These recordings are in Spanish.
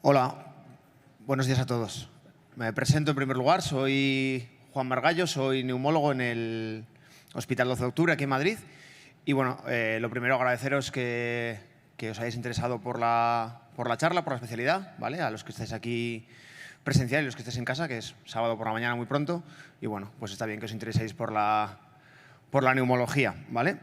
Hola, buenos días a todos. Me presento en primer lugar, soy Juan Margallo, soy neumólogo en el Hospital 12 de Octubre, aquí en Madrid. Y bueno, lo primero agradeceros que os hayáis interesado por la charla, por la especialidad, ¿vale? A los que estáis aquí presencial y los que estáis en casa, que es sábado por la mañana muy pronto. Y bueno, pues está bien que os intereséis por la neumología, ¿vale?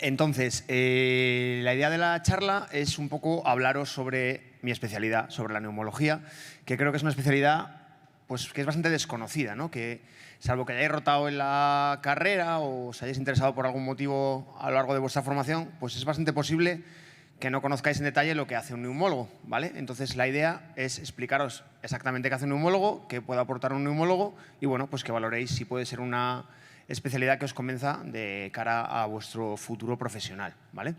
Entonces, la idea de la charla es un poco hablaros sobre mi especialidad, sobre la neumología, que creo que es una especialidad pues, que es bastante desconocida, ¿no? Que salvo que hayáis rotado en la carrera o os hayáis interesado por algún motivo a lo largo de vuestra formación, pues es bastante posible que no conozcáis en detalle lo que hace un neumólogo, ¿vale? Entonces, la idea es explicaros exactamente qué hace un neumólogo, qué puede aportar un neumólogo y, bueno, pues que valoréis si puede ser una especialidad que os convenza de cara a vuestro futuro profesional, ¿vale?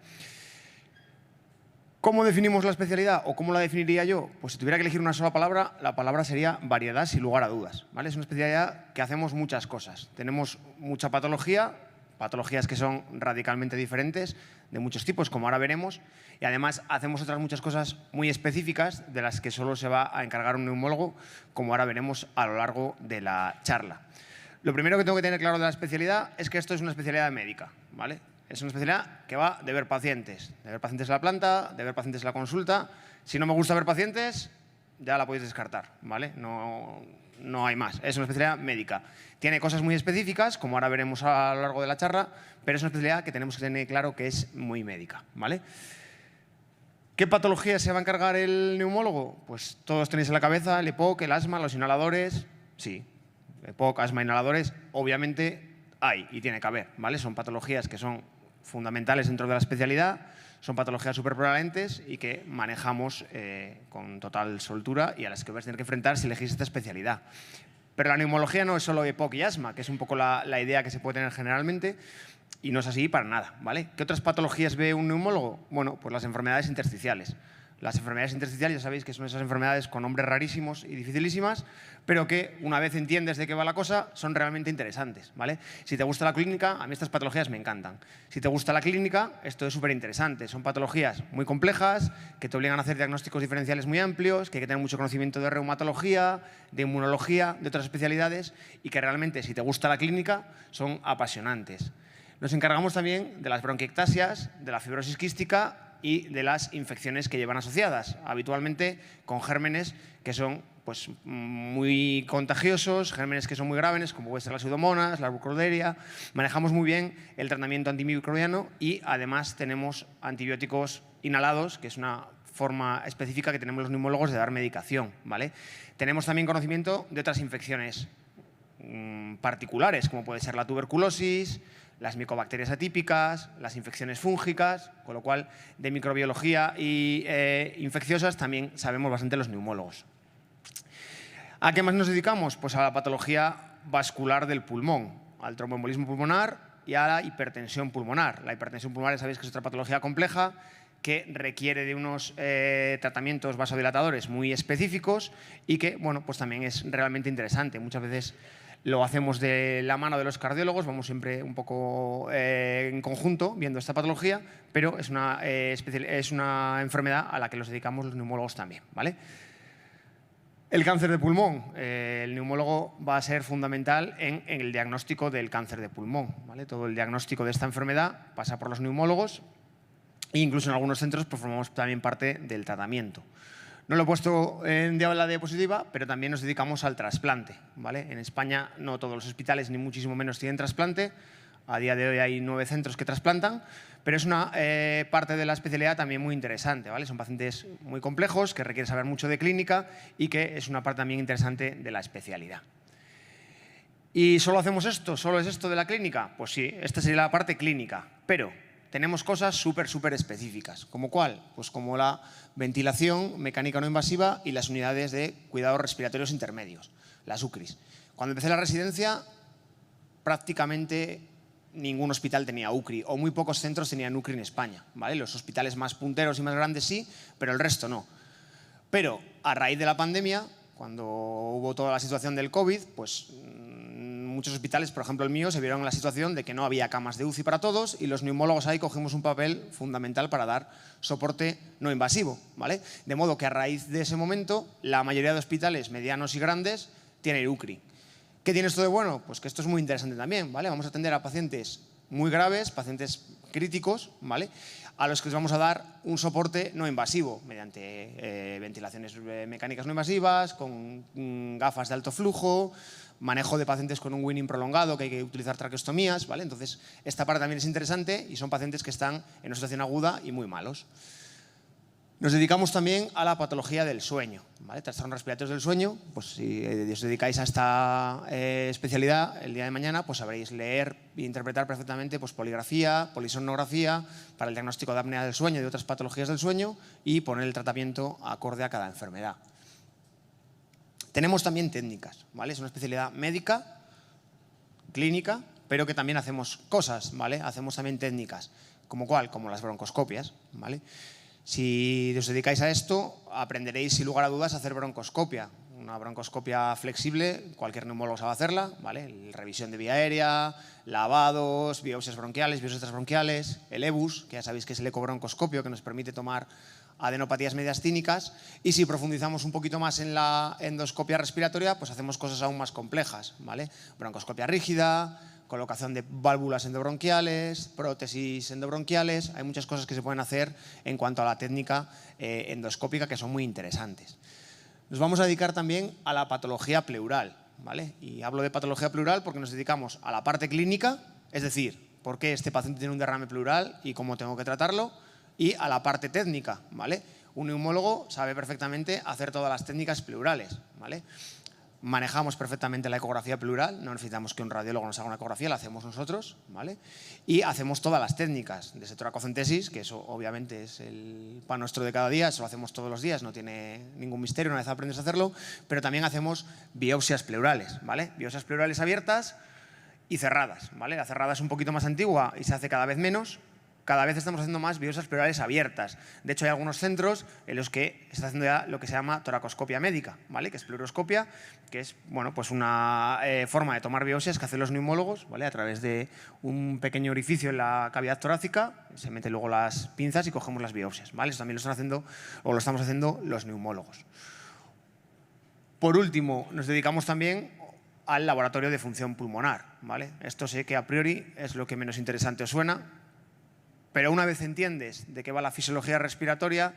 ¿Cómo definimos la especialidad o cómo la definiría yo? Pues si tuviera que elegir una sola palabra, la palabra sería variedad sin lugar a dudas, ¿vale? Es una especialidad que hacemos muchas cosas. Tenemos mucha patología, patologías que son radicalmente diferentes, de muchos tipos, como ahora veremos, y además hacemos otras muchas cosas muy específicas de las que solo se va a encargar un neumólogo, como ahora veremos a lo largo de la charla. Lo primero que tengo que tener claro de la especialidad es que esto es una especialidad médica, ¿vale? Es una especialidad que va de ver pacientes en la planta, de ver pacientes en la consulta. Si no me gusta ver pacientes, ya la podéis descartar, ¿vale? No hay más. Es una especialidad médica. Tiene cosas muy específicas, como ahora veremos a lo largo de la charla, pero es una especialidad que tenemos que tener claro que es muy médica, ¿vale? ¿Qué patología se va a encargar el neumólogo? Pues todos tenéis en la cabeza el EPOC, el asma, los inhaladores. Sí, EPOC, asma, inhaladores, obviamente hay y tiene que haber, ¿vale? Son patologías que son fundamentales dentro de la especialidad, son patologías superprevalentes y que manejamos con total soltura y a las que vais a tener que enfrentar si elegís esta especialidad. Pero la neumología no es solo EPOC y asma, que es un poco la idea que se puede tener generalmente, y no es así para nada, ¿vale? ¿Qué otras patologías ve un neumólogo? Bueno, pues las enfermedades intersticiales. Las enfermedades intersticiales ya sabéis que son esas enfermedades con nombres rarísimos y dificilísimas, pero que una vez entiendes de qué va la cosa, son realmente interesantes, ¿vale? Si te gusta la clínica, a mí estas patologías me encantan. Si te gusta la clínica, esto es súper interesante. Son patologías muy complejas, que te obligan a hacer diagnósticos diferenciales muy amplios, que hay que tener mucho conocimiento de reumatología, de inmunología, de otras especialidades, y que realmente, si te gusta la clínica, son apasionantes. Nos encargamos también de las bronquiectasias, de la fibrosis quística y de las infecciones que llevan asociadas, habitualmente con gérmenes que son pues, muy contagiosos, gérmenes que son muy graves, como puede ser la pseudomonas, la burkholderia. Manejamos muy bien el tratamiento antimicrobiano y además tenemos antibióticos inhalados, que es una forma específica que tenemos los neumólogos de dar medicación, ¿vale? Tenemos también conocimiento de otras infecciones particulares, como puede ser la tuberculosis, las micobacterias atípicas, las infecciones fúngicas, con lo cual de microbiología y infecciosas también sabemos bastante los neumólogos. ¿A qué más nos dedicamos? Pues a la patología vascular del pulmón, al tromboembolismo pulmonar y a la hipertensión pulmonar. La hipertensión pulmonar sabéis que es otra patología compleja que requiere de unos tratamientos vasodilatadores muy específicos y que, bueno, pues también es realmente interesante. Muchas veces lo hacemos de la mano de los cardiólogos, vamos siempre un poco en conjunto viendo esta patología, pero es una enfermedad a la que nos dedicamos los neumólogos también, ¿vale? El cáncer de pulmón. El neumólogo va a ser fundamental en el diagnóstico del cáncer de pulmón, ¿vale? Todo el diagnóstico de esta enfermedad pasa por los neumólogos e incluso en algunos centros pues, formamos también parte del tratamiento. No lo he puesto en la diapositiva, pero también nos dedicamos al trasplante, ¿vale? En España no todos los hospitales, ni muchísimo menos, tienen trasplante. A día de hoy hay 9 centros que trasplantan, pero es una parte de la especialidad también muy interesante, ¿vale? Son pacientes muy complejos, que requieren saber mucho de clínica y que es una parte también interesante de la especialidad. ¿Y solo hacemos esto? ¿Solo es esto de la clínica? Pues sí, esta sería la parte clínica, pero tenemos cosas súper específicas. ¿Como cuál? Pues como la ventilación mecánica no invasiva y las unidades de cuidados respiratorios intermedios, las UCRIs. Cuando empecé la residencia, prácticamente ningún hospital tenía UCRI o muy pocos centros tenían UCRI en España, ¿vale? Los hospitales más punteros y más grandes sí, pero el resto no. Pero a raíz de la pandemia, cuando hubo toda la situación del COVID, pues muchos hospitales, por ejemplo el mío, se vieron en la situación de que no había camas de UCI para todos y los neumólogos ahí cogimos un papel fundamental para dar soporte no invasivo, ¿vale? De modo que a raíz de ese momento, la mayoría de hospitales medianos y grandes tienen UCRI. ¿Qué tiene esto de bueno? Pues que esto es muy interesante también, ¿vale? Vamos a atender a pacientes muy graves, pacientes críticos, ¿vale?, a los que les vamos a dar un soporte no invasivo mediante ventilaciones mecánicas no invasivas, con gafas de alto flujo, manejo de pacientes con un winning prolongado, que hay que utilizar traqueostomías, ¿vale? Entonces, esta parte también es interesante y son pacientes que están en una situación aguda y muy malos. Nos dedicamos también a la patología del sueño, ¿vale? Trastornos respiratorios del sueño. Pues si os dedicáis a esta especialidad el día de mañana, pues sabréis leer e interpretar perfectamente pues, poligrafía, polisomnografía para el diagnóstico de apnea del sueño y de otras patologías del sueño y poner el tratamiento acorde a cada enfermedad. Tenemos también técnicas, ¿vale? Es una especialidad médica, clínica, pero que también hacemos cosas, ¿vale? Hacemos también técnicas, ¿como cuál? Como las broncoscopias, ¿vale? Si os dedicáis a esto, aprenderéis sin lugar a dudas a hacer broncoscopia. Una broncoscopia flexible, cualquier neumólogo sabe hacerla, ¿vale? Revisión de vía aérea, lavados, biopsias bronquiales, biopsias transbronquiales, el EBUS, que ya sabéis que es el ecobroncoscopio, que nos permite tomar adenopatías mediastínicas. Y si profundizamos un poquito más en la endoscopia respiratoria, pues hacemos cosas aún más complejas, ¿vale? Broncoscopia rígida, colocación de válvulas endobronquiales, prótesis endobronquiales. Hay muchas cosas que se pueden hacer en cuanto a la técnica endoscópica que son muy interesantes. Nos vamos a dedicar también a la patología pleural, ¿vale? Y hablo de patología pleural porque nos dedicamos a la parte clínica, es decir, por qué este paciente tiene un derrame pleural y cómo tengo que tratarlo, y a la parte técnica, ¿vale? Un neumólogo sabe perfectamente hacer todas las técnicas pleurales, ¿vale? Manejamos perfectamente la ecografía pleural, no necesitamos que un radiólogo nos haga una ecografía, la hacemos nosotros, ¿vale? Y hacemos todas las técnicas, desde toracocentesis, que eso obviamente es el pan nuestro de cada día, eso lo hacemos todos los días, no tiene ningún misterio una vez aprendes a hacerlo, pero también hacemos biopsias pleurales, ¿vale? Biopsias pleurales abiertas y cerradas, ¿vale? La cerrada es un poquito más antigua y se hace cada vez menos. Cada vez estamos haciendo más biopsias pleurales abiertas. De hecho, hay algunos centros en los que se está haciendo ya lo que se llama toracoscopia médica, ¿vale? Que es pleuroscopia, que es bueno, pues una forma de tomar biopsias que hacen los neumólogos, ¿vale? A través de un pequeño orificio en la cavidad torácica, se meten luego las pinzas y cogemos las biopsias, ¿vale? Eso también lo están haciendo o lo estamos haciendo los neumólogos. Por último, nos dedicamos también al laboratorio de función pulmonar, ¿vale? Esto sé que a priori es lo que menos interesante os suena, pero una vez entiendes de qué va la fisiología respiratoria,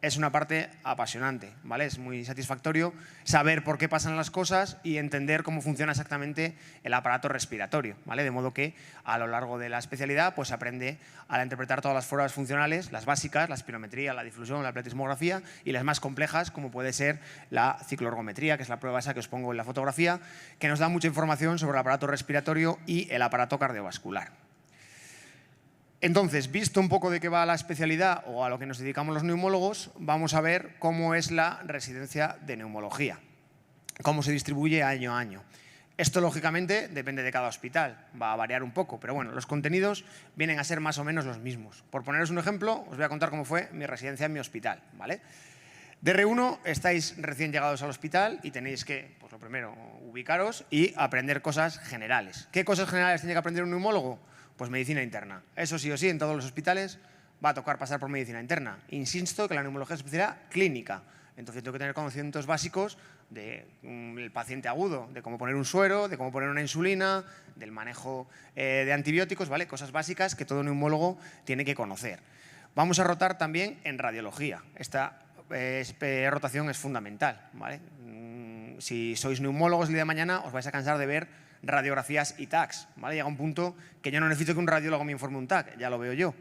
es una parte apasionante, ¿vale? Es muy satisfactorio saber por qué pasan las cosas y entender cómo funciona exactamente el aparato respiratorio, ¿vale? De modo que a lo largo de la especialidad pues aprende a interpretar todas las formas funcionales, las básicas, la espirometría, la difusión, la pletismografía, y las más complejas, como puede ser la cicloergometría, que es la prueba esa que os pongo en la fotografía, que nos da mucha información sobre el aparato respiratorio y el aparato cardiovascular. Entonces, visto un poco de qué va la especialidad o a lo que nos dedicamos los neumólogos, vamos a ver cómo es la residencia de neumología, cómo se distribuye año a año. Esto, lógicamente, depende de cada hospital, va a variar un poco, pero bueno, los contenidos vienen a ser más o menos los mismos. Por poneros un ejemplo, os voy a contar cómo fue mi residencia en mi hospital, ¿vale? DR1, estáis recién llegados al hospital y tenéis que, pues lo primero, ubicaros y aprender cosas generales. ¿Qué cosas generales tiene que aprender un neumólogo? Pues medicina interna. Eso sí o sí, en todos los hospitales va a tocar pasar por medicina interna. Insisto que la neumología es especialidad clínica. Entonces tengo que tener conocimientos básicos del paciente agudo, de cómo poner un suero, de cómo poner una insulina, del manejo de antibióticos, ¿vale? Cosas básicas que todo neumólogo tiene que conocer. Vamos a rotar también en radiología. Esta rotación es fundamental, ¿vale? Si sois neumólogos el día de mañana, os vais a cansar de ver radiografías y TACs, ¿vale? Llega un punto que yo no necesito que un radiólogo me informe un TAC, ya lo veo yo.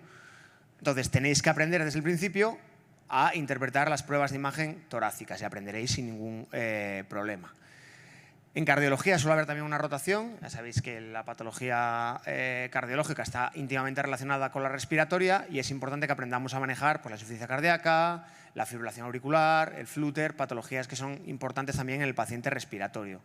Entonces tenéis que aprender desde el principio a interpretar las pruebas de imagen torácicas y aprenderéis sin ningún problema. En cardiología suele haber también una rotación. Ya sabéis que la patología cardiológica está íntimamente relacionada con la respiratoria y es importante que aprendamos a manejar pues, la insuficiencia cardíaca, la fibrilación auricular, el flúter, patologías que son importantes también en el paciente respiratorio.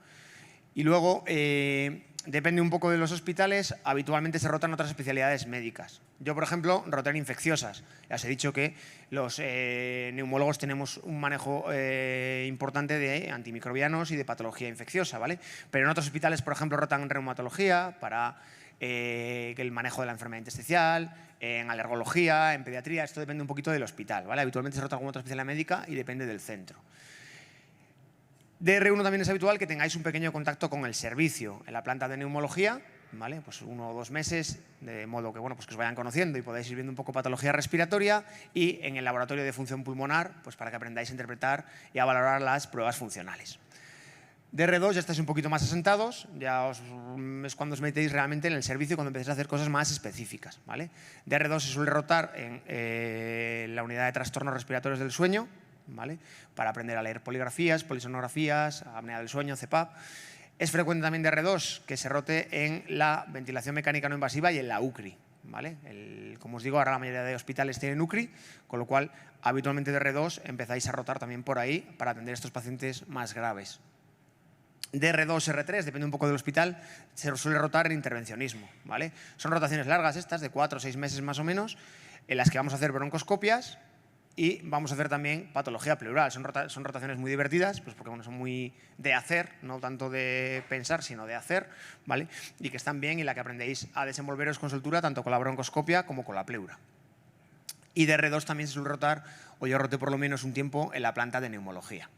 Y luego, depende un poco de los hospitales, habitualmente se rotan otras especialidades médicas. Yo, por ejemplo, roté en infecciosas. Ya os he dicho que los neumólogos tenemos un manejo importante de antimicrobianos y de patología infecciosa, ¿vale? Pero en otros hospitales, por ejemplo, rotan en reumatología para el manejo de la enfermedad intersticial, en alergología, en pediatría. Esto depende un poquito del hospital, ¿vale? Habitualmente se rota alguna otra especialidad médica y depende del centro. De R1 también es habitual que tengáis un pequeño contacto con el servicio en la planta de neumología, ¿vale? Pues 1 o 2 meses, de modo que, bueno, pues que os vayan conociendo y podáis ir viendo un poco patología respiratoria, y en el laboratorio de función pulmonar, pues para que aprendáis a interpretar y a valorar las pruebas funcionales. De R2 ya estáis un poquito más asentados, es cuando os metéis realmente en el servicio, cuando empecéis a hacer cosas más específicas, ¿vale? De R2 se suele rotar en la unidad de trastornos respiratorios del sueño, ¿vale? Para aprender a leer poligrafías, polisonografías, apnea del sueño, CPAP. Es frecuente también de R2 que se rote en la ventilación mecánica no invasiva y en la UCRI, ¿vale? Como os digo, ahora la mayoría de hospitales tienen UCRI, con lo cual habitualmente de R2 empezáis a rotar también por ahí para atender a estos pacientes más graves. De R2, R3, depende un poco del hospital, se suele rotar en intervencionismo, ¿vale? Son rotaciones largas estas, de 4 o 6 meses más o menos, en las que vamos a hacer broncoscopias y vamos a hacer también patología pleural. Son rotaciones muy divertidas, pues porque bueno, son muy de hacer, no tanto de pensar, sino de hacer, ¿vale? Y que están bien, y la que aprendéis a desenvolveros con soltura tanto con la broncoscopia como con la pleura. Y de R2 también se suele rotar, o yo roté por lo menos un tiempo, en la planta de neumología.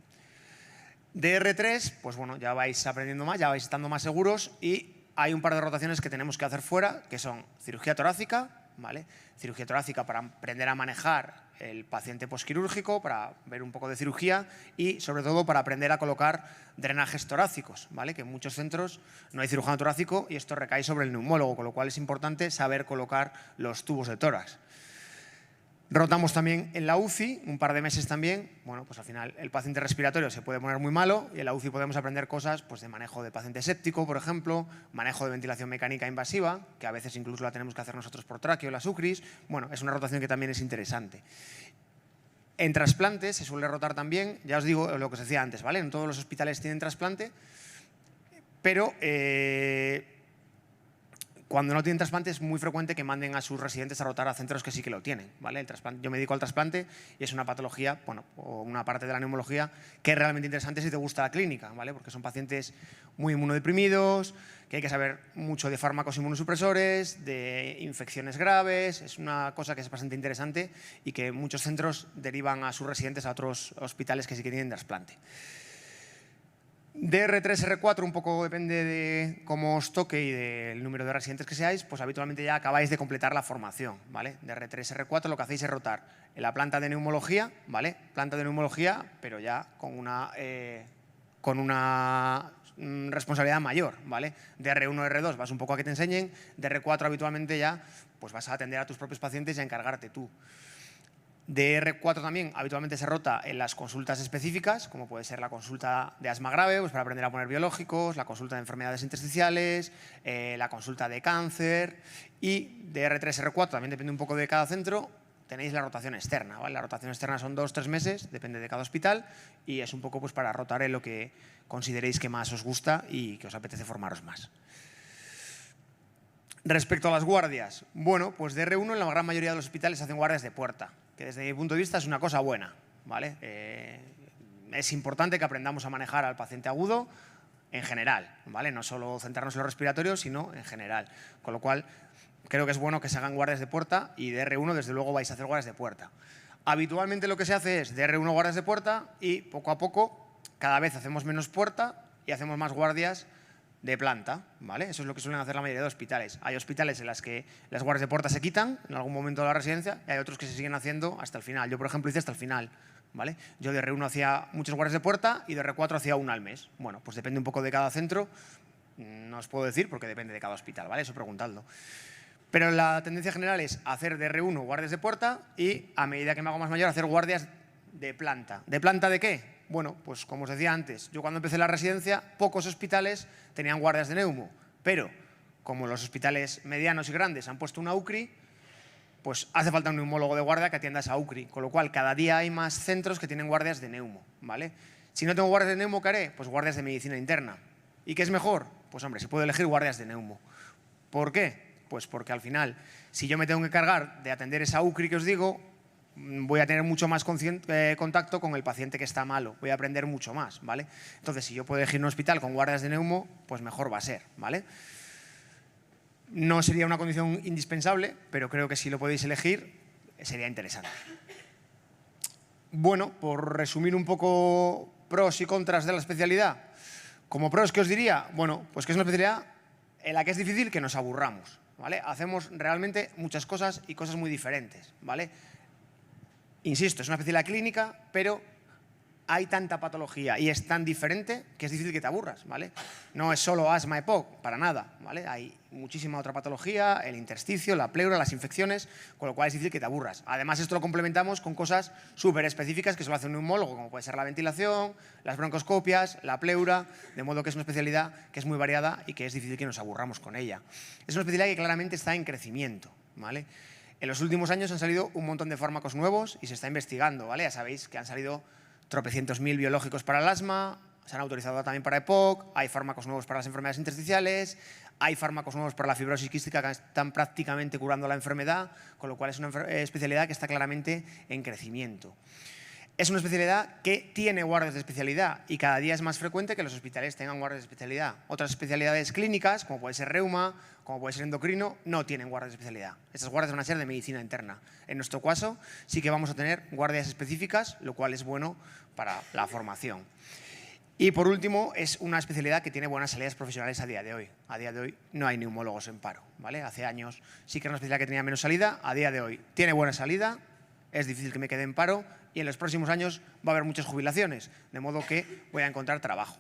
De R3, pues bueno, ya vais aprendiendo más, ya vais estando más seguros, y hay un par de rotaciones que tenemos que hacer fuera, que son cirugía torácica, ¿vale? Cirugía torácica para aprender a manejar el paciente posquirúrgico, para ver un poco de cirugía, y sobre todo para aprender a colocar drenajes torácicos, ¿vale? Que en muchos centros no hay cirujano torácico y esto recae sobre el neumólogo, con lo cual es importante saber colocar los tubos de tórax. Rotamos también en la UCI, un par de meses también. Bueno, pues al final el paciente respiratorio se puede poner muy malo y en la UCI podemos aprender cosas, pues de manejo de paciente séptico, por ejemplo, manejo de ventilación mecánica invasiva, que a veces incluso la tenemos que hacer nosotros por tráqueo, las UCRIs. Bueno, es una rotación que también es interesante. En trasplantes se suele rotar también, ya os digo lo que os decía antes, ¿vale? En todos los hospitales tienen trasplante, pero cuando no tienen trasplante es muy frecuente que manden a sus residentes a rotar a centros que sí que lo tienen, ¿vale? Yo me dedico al trasplante y es una patología, bueno, o una parte de la neumología que es realmente interesante si te gusta la clínica, ¿vale? Porque son pacientes muy inmunodeprimidos, que hay que saber mucho de fármacos inmunosupresores, de infecciones graves. Es una cosa que es bastante interesante y que muchos centros derivan a sus residentes a otros hospitales que sí que tienen trasplante. De R3, R4, un poco depende de cómo os toque y del número de residentes que seáis, pues habitualmente ya acabáis de completar la formación, ¿vale? De R3, R4 lo que hacéis es rotar en la planta de neumología, ¿vale? Planta de neumología, pero ya con una responsabilidad mayor, ¿vale? De R1, R2 vas un poco a que te enseñen, de R4 habitualmente ya pues vas a atender a tus propios pacientes y a encargarte tú. De R4 también habitualmente se rota en las consultas específicas, como puede ser la consulta de asma grave, pues para aprender a poner biológicos, la consulta de enfermedades intersticiales, la consulta de cáncer, y de R3, R4 también depende un poco de cada centro, tenéis la rotación externa, ¿vale? La rotación externa son 2 o 3 meses, depende de cada hospital, y es un poco pues para rotar en lo que consideréis que más os gusta y que os apetece formaros más. Respecto a las guardias, bueno, pues de R1 en la gran mayoría de los hospitales se hacen guardias de puerta, que desde mi punto de vista es una cosa buena, ¿vale? Es importante que aprendamos a manejar al paciente agudo en general, ¿vale? No solo centrarnos en los respiratorios, sino en general. Con lo cual, creo que es bueno que se hagan guardias de puerta, y de R1 desde luego vais a hacer guardias de puerta. Habitualmente lo que se hace es de R1 guardias de puerta y poco a poco cada vez hacemos menos puerta y hacemos más guardias de planta, ¿vale? Eso es lo que suelen hacer la mayoría de hospitales. Hay hospitales en las que las guardias de puerta se quitan en algún momento de la residencia y hay otros que se siguen haciendo hasta el final. Yo, por ejemplo, hice hasta el final, ¿vale? Yo de R1 hacía muchas guardias de puerta y de R4 hacía una al mes. Bueno, pues depende un poco de cada centro. No os puedo decir porque depende de cada hospital, ¿vale? Eso preguntadlo. Pero la tendencia general es hacer de R1 guardias de puerta y, a medida que me hago más mayor, hacer guardias de planta. ¿De planta de qué? Bueno, pues como os decía antes, yo cuando empecé la residencia, pocos hospitales tenían guardias de neumo, pero como los hospitales medianos y grandes han puesto una UCRI, pues hace falta un neumólogo de guardia que atienda esa UCRI, con lo cual cada día hay más centros que tienen guardias de neumo, ¿vale? Si no tengo guardias de neumo, ¿qué haré? Pues guardias de medicina interna. ¿Y qué es mejor? Pues hombre, se puede elegir guardias de neumo. ¿Por qué? Pues porque al final, si yo me tengo que cargar de atender esa UCRI que os digo, voy a tener mucho más contacto con el paciente que está malo, voy a aprender mucho más, ¿vale? Entonces, si yo puedo elegir un hospital con guardias de neumo, pues mejor va a ser, ¿vale? No sería una condición indispensable, pero creo que si lo podéis elegir, sería interesante. Bueno, por resumir un poco pros y contras de la especialidad, como pros, ¿qué os diría? Bueno, pues que es una especialidad en la que es difícil que nos aburramos, ¿vale? Hacemos realmente muchas cosas y cosas muy diferentes, ¿vale? Insisto, es una especialidad clínica, pero hay tanta patología y es tan diferente que es difícil que te aburras, ¿vale? No es solo asma EPOC, para nada, ¿vale? Hay muchísima otra patología, el intersticio, la pleura, las infecciones, con lo cual es difícil que te aburras. Además, esto lo complementamos con cosas súper específicas que solo hace un neumólogo, como puede ser la ventilación, las broncoscopias, la pleura, de modo que es una especialidad que es muy variada y que es difícil que nos aburramos con ella. Es una especialidad que claramente está en crecimiento, ¿vale? En los últimos años han salido un montón de fármacos nuevos y se está investigando, ¿vale? Ya sabéis que han salido tropecientos mil biológicos para el asma, se han autorizado también para EPOC, hay fármacos nuevos para las enfermedades intersticiales, hay fármacos nuevos para la fibrosis quística que están prácticamente curando la enfermedad, con lo cual es una especialidad que está claramente en crecimiento. Es una especialidad que tiene guardias de especialidad y cada día es más frecuente que los hospitales tengan guardias de especialidad. Otras especialidades clínicas, como puede ser reuma, como puede ser endocrino, no tienen guardias de especialidad. Estas guardias van a ser de medicina interna. En nuestro caso, sí que vamos a tener guardias específicas, lo cual es bueno para la formación. Y por último, es una especialidad que tiene buenas salidas profesionales a día de hoy. A día de hoy no hay neumólogos en paro, ¿vale? Hace años sí que era una especialidad que tenía menos salida, a día de hoy tiene buena salida, es difícil que me quede en paro y en los próximos años va a haber muchas jubilaciones, de modo que voy a encontrar trabajo.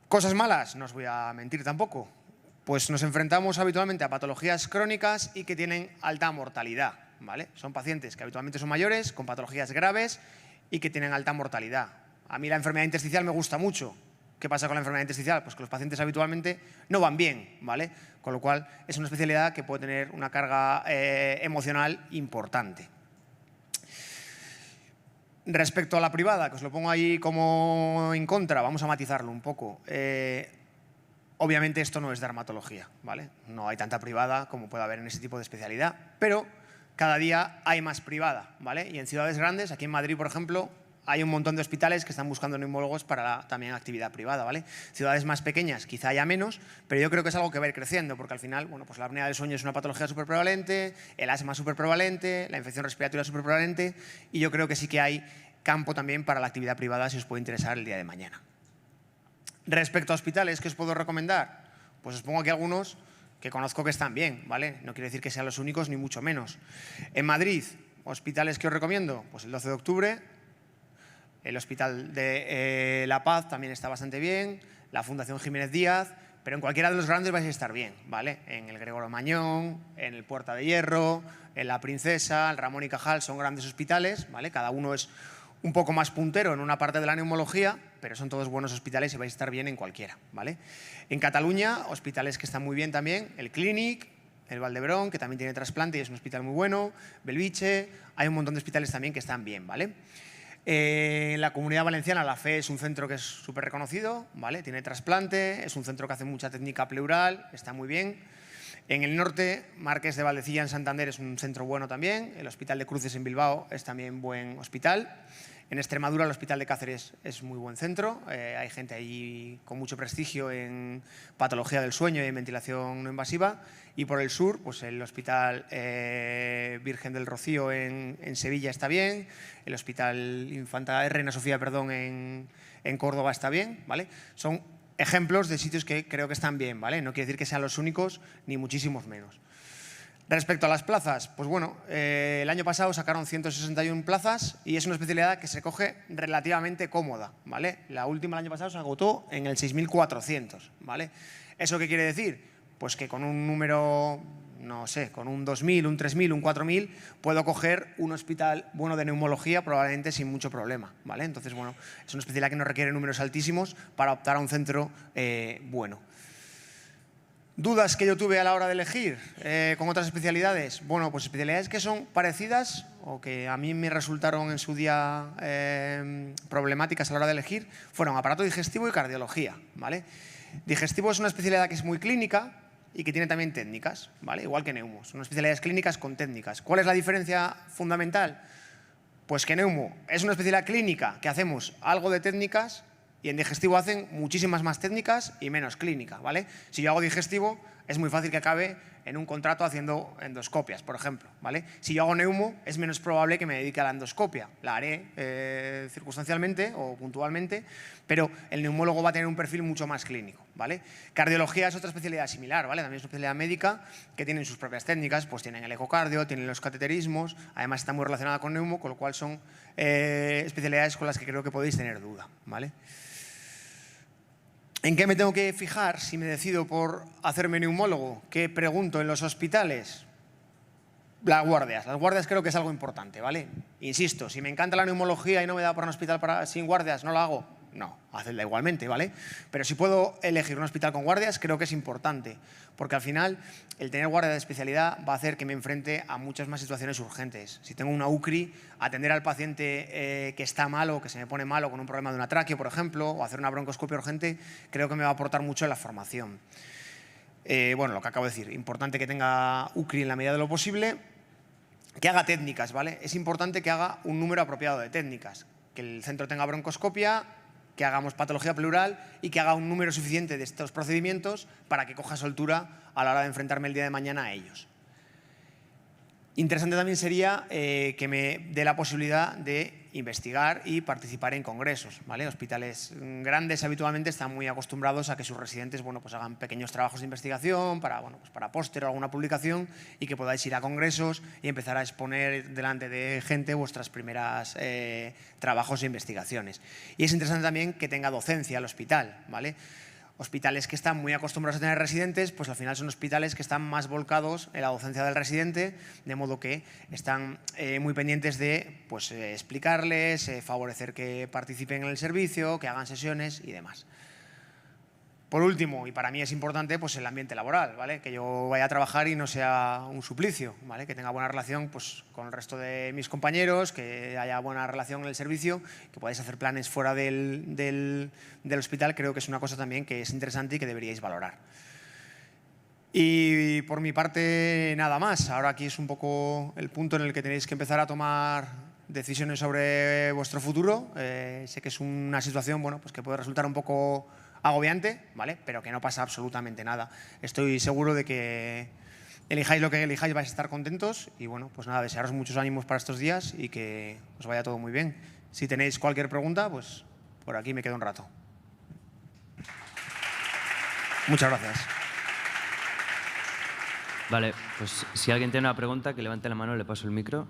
Cosas malas, no os voy a mentir tampoco, pues nos enfrentamos habitualmente a patologías crónicas y que tienen alta mortalidad, ¿vale? Son pacientes que habitualmente son mayores, con patologías graves y que tienen alta mortalidad. A mí la enfermedad intersticial me gusta mucho. ¿Qué pasa con la enfermedad intersticial? Pues que los pacientes habitualmente no van bien, ¿vale? Con lo cual es una especialidad que puede tener una carga emocional importante. Respecto a la privada, que os lo pongo ahí como en contra, vamos a matizarlo un poco. Obviamente esto no es dermatología, ¿vale? No hay tanta privada como puede haber en ese tipo de especialidad, pero cada día hay más privada, ¿vale? Y en ciudades grandes, aquí en Madrid, por ejemplo, hay un montón de hospitales que están buscando neumólogos para también actividad privada, ¿vale? Ciudades más pequeñas quizá haya menos, pero yo creo que es algo que va a ir creciendo, porque al final, bueno, pues la apnea del sueño es una patología súper prevalente, el asma súper prevalente, la infección respiratoria súper prevalente, y yo creo que sí que hay campo también para la actividad privada si os puede interesar el día de mañana. Respecto a hospitales, ¿qué os puedo recomendar? Pues os pongo aquí algunos que conozco que están bien, ¿vale? No quiere decir que sean los únicos, ni mucho menos. En Madrid, hospitales que os recomiendo, pues el 12 de octubre, el Hospital de La Paz también está bastante bien, la Fundación Jiménez Díaz, pero en cualquiera de los grandes vais a estar bien, ¿vale? En el Gregorio Mañón, en el Puerta de Hierro, en La Princesa, el Ramón y Cajal, son grandes hospitales, ¿vale? Cada uno es un poco más puntero en una parte de la neumología, pero son todos buenos hospitales y vais a estar bien en cualquiera, ¿vale? En Cataluña, hospitales que están muy bien también, el Clínic, el Valdebrón, que también tiene trasplante y es un hospital muy bueno, Belviche, hay un montón de hospitales también que están bien, ¿vale? En la Comunidad Valenciana, la FE es un centro que es súper reconocido, ¿vale? Tiene trasplante, es un centro que hace mucha técnica pleural, está muy bien. En el norte, Marqués de Valdecilla en Santander es un centro bueno también, el Hospital de Cruces en Bilbao es también buen hospital. En Extremadura, el Hospital de Cáceres es muy buen centro, hay gente ahí con mucho prestigio en patología del sueño y en ventilación no invasiva. Y por el sur, pues el Hospital Virgen del Rocío en Sevilla está bien, el Hospital Reina Sofía, perdón, en Córdoba está bien, ¿vale? Son ejemplos de sitios que creo que están bien, ¿vale? No quiere decir que sean los únicos, ni muchísimos menos. Respecto a las plazas, pues bueno, el año pasado sacaron 161 plazas y es una especialidad que se coge relativamente cómoda, ¿vale? La última el año pasado se agotó en el 6.400, ¿vale? ¿Eso qué quiere decir? Pues que con un número, no sé, con un 2.000, un 3.000, un 4.000, puedo coger un hospital bueno de neumología probablemente sin mucho problema, ¿vale? Entonces, bueno, es una especialidad que no requiere números altísimos para optar a un centro bueno. Dudas que yo tuve a la hora de elegir con otras especialidades. Bueno, pues especialidades que son parecidas o que a mí me resultaron en su día problemáticas a la hora de elegir fueron aparato digestivo y cardiología, ¿vale? Digestivo es una especialidad que es muy clínica y que tiene también técnicas, ¿vale? Igual que neumo. Son especialidades clínicas con técnicas. ¿Cuál es la diferencia fundamental? Pues que neumo es una especialidad clínica que hacemos algo de técnicas y en digestivo hacen muchísimas más técnicas y menos clínica, ¿vale? Si yo hago digestivo, es muy fácil que acabe en un contrato haciendo endoscopias, por ejemplo, ¿vale? Si yo hago neumo, es menos probable que me dedique a la endoscopia. La haré circunstancialmente o puntualmente, pero el neumólogo va a tener un perfil mucho más clínico, ¿vale? Cardiología es otra especialidad similar, ¿vale? También es una especialidad médica que tiene sus propias técnicas, pues tienen el ecocardio, tienen los cateterismos, además está muy relacionada con neumo, con lo cual son especialidades con las que creo que podéis tener duda, ¿vale? ¿En qué me tengo que fijar si me decido por hacerme neumólogo? ¿Qué pregunto en los hospitales? Las guardias creo que es algo importante, ¿vale? Insisto, si me encanta la neumología y no me da para un hospital sin guardias, ¿no lo hago? No, hacedla igualmente, ¿vale? Pero si puedo elegir un hospital con guardias, creo que es importante, porque al final el tener guardia de especialidad va a hacer que me enfrente a muchas más situaciones urgentes. Si tengo una UCRI, atender al paciente que está malo, que se me pone malo con un problema de una tráqueo, por ejemplo, o hacer una broncoscopia urgente, creo que me va a aportar mucho en la formación. Bueno, lo que acabo de decir, importante que tenga UCRI en la medida de lo posible, que haga técnicas, ¿vale? Es importante que haga un número apropiado de técnicas, que el centro tenga broncoscopia, que hagamos patología pleural y que haga un número suficiente de estos procedimientos para que coja soltura a la hora de enfrentarme el día de mañana a ellos. Interesante también sería que me dé la posibilidad de investigar y participar en congresos, ¿vale? Hospitales grandes habitualmente están muy acostumbrados a que sus residentes, bueno, pues hagan pequeños trabajos de investigación para, bueno, pues para póster o alguna publicación y que podáis ir a congresos y empezar a exponer delante de gente vuestras primeras trabajos e investigaciones. Y es interesante también que tenga docencia el hospital, ¿vale? Hospitales que están muy acostumbrados a tener residentes, pues al final son hospitales que están más volcados en la docencia del residente, de modo que están muy pendientes de pues, explicarles, favorecer que participen en el servicio, que hagan sesiones y demás. Por último, y para mí es importante, pues el ambiente laboral, ¿vale? Que yo vaya a trabajar y no sea un suplicio, ¿vale? Que tenga buena relación pues, con el resto de mis compañeros, que haya buena relación en el servicio, que podáis hacer planes fuera del hospital, creo que es una cosa también que es interesante y que deberíais valorar. Y por mi parte, nada más. Ahora aquí es un poco el punto en el que tenéis que empezar a tomar decisiones sobre vuestro futuro. Sé que es una situación, bueno, pues que puede resultar un poco agobiante, ¿vale? Pero que no pasa absolutamente nada. Estoy seguro de que elijáis lo que elijáis vais a estar contentos y bueno, pues nada, desearos muchos ánimos para estos días y que os vaya todo muy bien. Si tenéis cualquier pregunta, pues por aquí me quedo un rato. Muchas gracias. Vale, pues si alguien tiene una pregunta, que levante la mano y le paso el micro.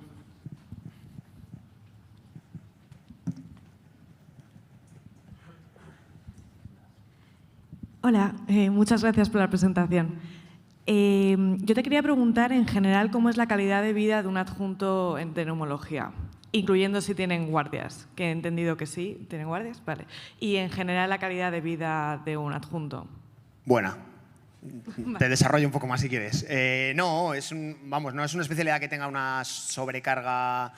Hola, muchas gracias por la presentación. Yo te quería preguntar en general cómo es la calidad de vida de un adjunto de neumología, incluyendo si tienen guardias, que he entendido que sí, ¿tienen guardias? Vale. Y en general la calidad de vida de un adjunto. Buena. Te desarrollo un poco más si quieres. No, no es una especialidad que tenga una sobrecarga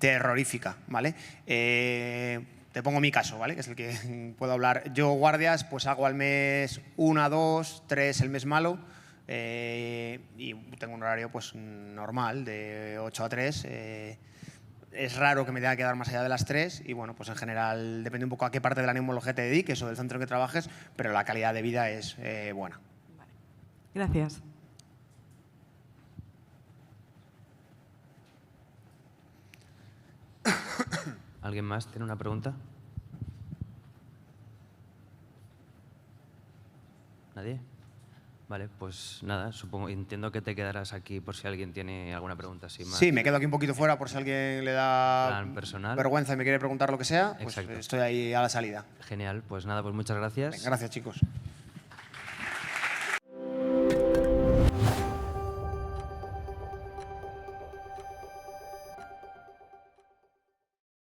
terrorífica, ¿vale? Te pongo mi caso, ¿vale? Que es el que puedo hablar. Yo guardias pues hago al mes 1, 2, 3 el mes malo y tengo un horario pues normal de 8 a 3. Es raro que me tenga que quedar más allá de las 3 y bueno, pues en general depende un poco a qué parte de la neumología te dediques o del centro en que trabajes, pero la calidad de vida es buena. Vale. Gracias. ¿Alguien más tiene una pregunta? ¿Nadie? Vale, pues nada, entiendo que te quedarás aquí por si alguien tiene alguna pregunta así más. Sí, me quedo aquí un poquito fuera por si alguien le da plan personal. Vergüenza y me quiere preguntar lo que sea, pues Exacto. estoy ahí a la salida. Genial, pues nada, pues muchas gracias. Gracias, chicos.